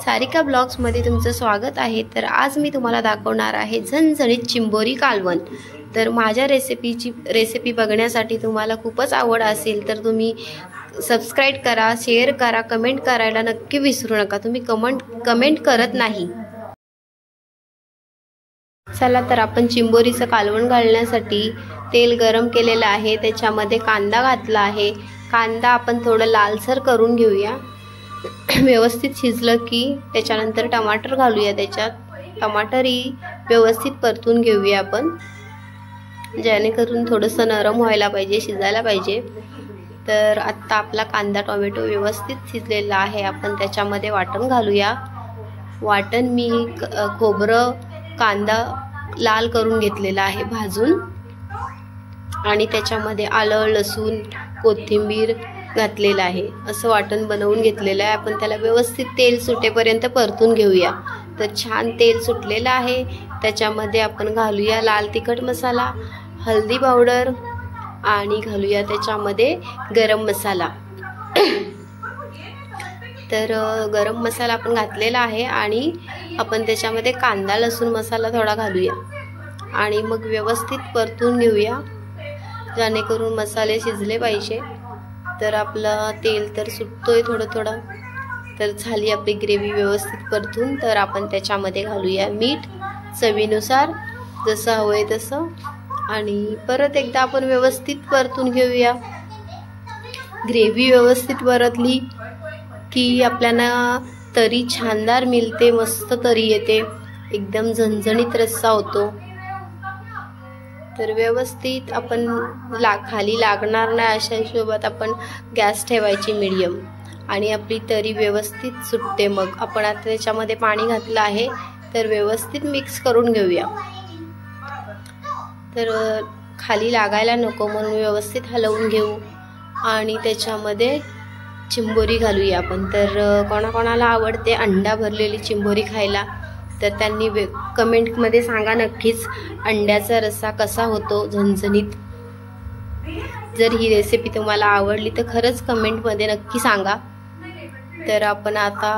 सारिका ब्लॉग्समध्ये तुमचं स्वागत आहे। तर आज मी तुम्हाला दाखवणार आहे झणझणीत चिंबोरी कालवण। तर माझ्या रेसिपी बघण्यासाठी तुम्हाला खूपच आवड असेल तर तुम्ही सबस्क्राइब करा, शेअर करा, कमेंट करायला नक्की विसरू नका। तुम्ही कमेंट करत नाही। चला तर आपण चिंबोरीचं कालवण घालण्यासाठी तेल गरम केलेलं आहे, त्याच्यामध्ये कांदा घातला आहे। कांदा आपण थोडं लालसर करून घेऊया। व्यवस्थित शिजलं की त्याच्यानंतर टमाटर घालूया। त्याच्यात टमाटरही व्यवस्थित परतून घेऊया आपण, जेणेकरून थोडंसं नरम व्हायला पाहिजे, शिजायला पाहिजे। तर आता आपला कांदा टोमॅटो व्यवस्थित शिजलेला आहे। आपण त्याच्यामध्ये वाटण घालूया। वाटण मी खोबरं कांदा लाल करून घेतलेला आहे भाजून, आणि त्याच्यामध्ये आलं लसूण कोथिंबीर घातलेला आहे। असं वाटण बनवून घेतलेलं आहे। आपण त्याला व्यवस्थित तेल सुटेपर्यंत परतून घेऊया। तर छान तेल सुटलेलं आहे, त्याच्यामध्ये आपण घालूया लाल तिखट मसाला, हळदी पावडर, आणि घालूया त्याच्यामध्ये गरम मसाला। तर गरम मसाला आपण घातलेला आहे, आणि आपण त्याच्यामध्ये कांदा लसूण मसाला थोडा घालूया, आणि मग व्यवस्थित परतून घेऊया, जेणेकरून मसाले शिजले पाहिजे। तर आपलं तेल तर सुटतोय थोडं थोडं। तर झाली आपली ग्रेव्ही व्यवस्थित परतून। तर आपण त्याच्यामध्ये घालूया मीठ चवीनुसार, जसं हवंय तसं, आणि परत एकदा आपण व्यवस्थित परतून घेऊया। ग्रेव्ही व्यवस्थित परतली की आपल्याला तरी छानदार मिळते, मस्त तरी येते, एकदम झणझणीत रस्सा होतो। तर व्यवस्थित आपण खाली लागणार नाही अशा हिशोबात आपण गॅस ठेवायची मीडियम, आणि आपली तरी व्यवस्थित सुटते। मग आपण आता त्याच्यामध्ये पाणी घातलं आहे, तर व्यवस्थित मिक्स करून घेऊया। तर खाली लागायला नको म्हणून व्यवस्थित हलवून घेऊ, आणि त्याच्यामध्ये चिंबोरी घालूया आपण। तर कोणाकोणाला आवडते अंडा भरलेली चिंबोरी खायला, तर त्यांनी कमेंटमध्ये सांगा नक्कीच अंड्याचा रस्सा कसा होतो झणझणीत। जर ही रेसिपी तुम्हाला आवडली तर खरंच कमेंटमध्ये नक्की सांगा। तर आपण आता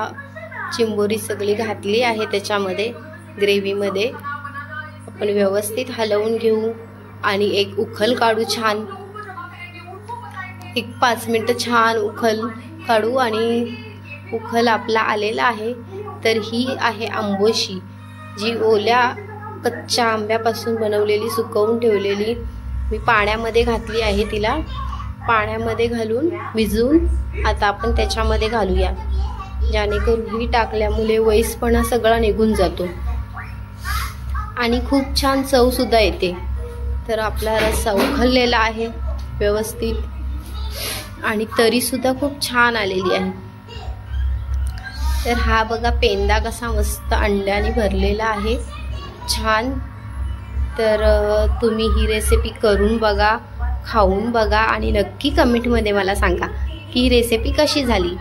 चिंबोरी सगळी घातली आहे त्याच्यामध्ये ग्रेव्हीमध्ये। आपण व्यवस्थित हलवून घेऊ आणि एक उखल काढू छान, एक 5 मिनिटं छान उखल काढू। आणि उखल आपला आलेला आहे। तर ही आहे आंबोशी, जी ओल्या कच्च्या आंब्यापासून बनवलेली, सुकवून ठेवलेली। मी पाण्यामध्ये घातली आहे तिला, पाण्यामध्ये घालून भिजवून आता आपण त्याच्यामध्ये घालूया, जेणेकरून ही टाकल्यामुळे वैसपणा सगळा निघून जातो, आणि खूप छान चव सुद्धा येते। तर आपला रस्सा उखललेला आहे व्यवस्थित, आणि तरी सुद्धा खूप छान आलेली आहे। तर हा बघा पेंदा कसा मस्त अंड्याने भरलेला आहे, छान। तर तुम्ही ही रेसिपी करून बघा, खाऊन बघा, आणि नक्की कमेंटमध्ये मला सांगा की ही रेसिपी कशी झाली।